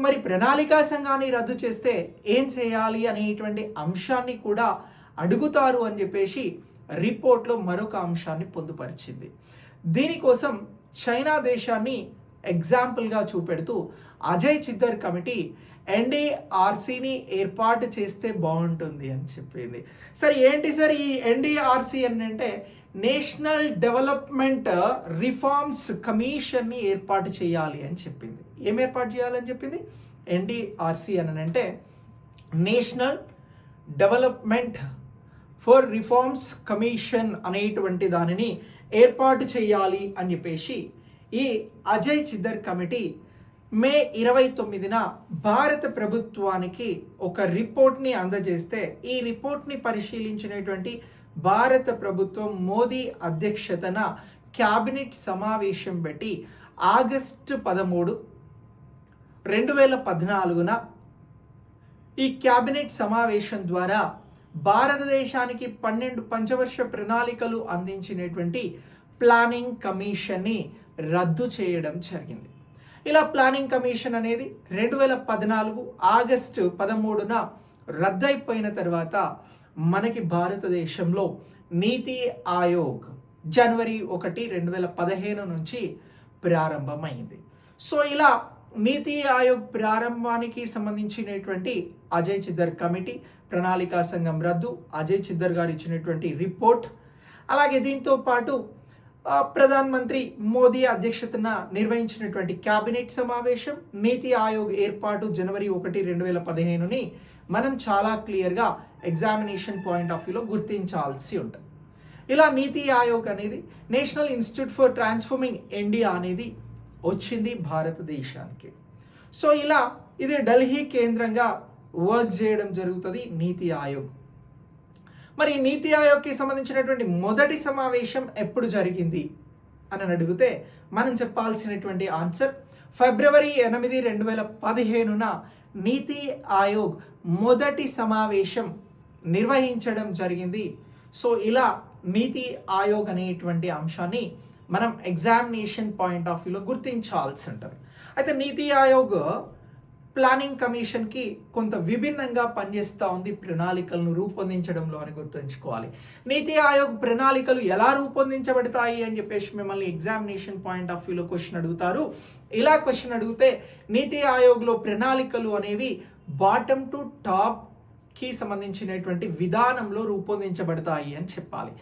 మరి ప్రణాళికా సంఘాన్ని రద్దు చేస్తే ఏం చేయాలి అనేటువంటి అంశాన్ని కూడా అడుగుతారు అని చెప్పేసి రిపోర్ట్లో మరొక అంశాన్ని పొందుపరిచింది. దీనికోసం చైనా దేశాన్ని ఎగ్జాంపుల్గా చూపెడుతూ అజయ్ చిద్దర్ కమిటీ ఎన్డీఆర్సీని ఏర్పాటు చేస్తే బాగుంటుంది అని చెప్పింది. సరే ఏంటి సార్ ఈ ఎన్డీఆర్సీ అని అంటే నేషనల్ డెవలప్మెంట్ రిఫార్మ్స్ కమిషన్ని ఏర్పాటు చేయాలి అని చెప్పింది. ఏం ఏర్పాటు చేయాలని చెప్పింది? ఎన్డీఆర్సీ అని అంటే national development for reforms commission అనేటువంటి దానిని ఏర్పాటు చేయాలి అని చెప్పేసి ఈ అజయ్ చిద్దర్ కమిటీ మే 29న భారత ప్రభుత్వానికి ఒక రిపోర్ట్ని అందజేస్తే ఈ రిపోర్ట్ని పరిశీలించినటువంటి భారత ప్రభుత్వం మోదీ అధ్యక్షతన క్యాబినెట్ సమావేశం పెట్టి ఆగస్టు 13, 2014న ఈ క్యాబినెట్ సమావేశం ద్వారా భారతదేశానికి 12 పంచవర్ష ప్రణాళికలు అందించినటువంటి ప్లానింగ్ కమిషన్ని రద్దు చేయడం జరిగింది. ఇలా ప్లానింగ్ కమిషన్ అనేది 2014 ఆగస్టు 13న రద్దయిపోయిన తర్వాత మనకి భారతదేశంలో నీతి ఆయోగ్ జనవరి 1, 2015 నుంచి ప్రారంభమైంది. సో ఇలా నీతి ఆయోగ్ ప్రారంభానికి సంబంధించినటువంటి అజయ్ చిద్దర్ కమిటీ, ప్రణాళికా సంఘం రద్దు, అజయ్ చిద్దర్ గారు ఇచ్చినటువంటి రిపోర్ట్, అలాగే దీంతో పాటు ప్రధానమంత్రి మోదీ అధ్యక్షతన నిర్వహించినటువంటి క్యాబినెట్ సమావేశం, నీతి ఆయోగ్ ఏర్పాటు జనవరి 1, 2015ని మనం చాలా క్లియర్గా ఎగ్జామినేషన్ పాయింట్ ఆఫ్ వ్యూలో గుర్తించాల్సి ఉంటుంది. ఇలా నీతి ఆయోగ్ అనేది national institute for transforming India అనేది వచ్చింది భారతదేశానికి. సో ఇలా ఇది ఢిల్లీ కేంద్రంగా వర్క్ చేయడం జరుగుతుంది నీతి ఆయోగ్. మరి నీతి ఆయోగ్కి సంబంధించినటువంటి మొదటి సమావేశం ఎప్పుడు జరిగింది అని అడిగితే మనం చెప్పాల్సినటువంటి ఆన్సర్ ఫిబ్రవరి 8, 2015న నీతి ఆయోగ్ మొదటి సమావేశం నిర్వహించడం జరిగింది. సో ఇలా నీతి ఆయోగ్ అనేటువంటి అంశాన్ని మనం ఎగ్జామినేషన్ పాయింట్ ఆఫ్ వ్యూలో గుర్తించాల్సి ఉంటుంది. అయితే నీతి ఆయోగ్ ప్లానింగ్ కమిషన్కి కొంత విభిన్నంగా పనిచేస్తూ ఉంది ప్రణాళికలను రూపొందించడంలో అని గుర్తుంచుకోవాలి. నీతి ఆయోగ్ ప్రణాళికలు ఎలా రూపొందించబడతాయి అని చెప్పేసి మిమ్మల్ని ఎగ్జామినేషన్ పాయింట్ ఆఫ్ వ్యూలో క్వశ్చన్ అడుగుతారు. ఇలా క్వశ్చన్ అడిగితే నీతి ఆయోగ్లో ప్రణాళికలు అనేవి బాటమ్ టు టాప్కి సంబంధించినటువంటి విధానంలో రూపొందించబడతాయి అని చెప్పాలి.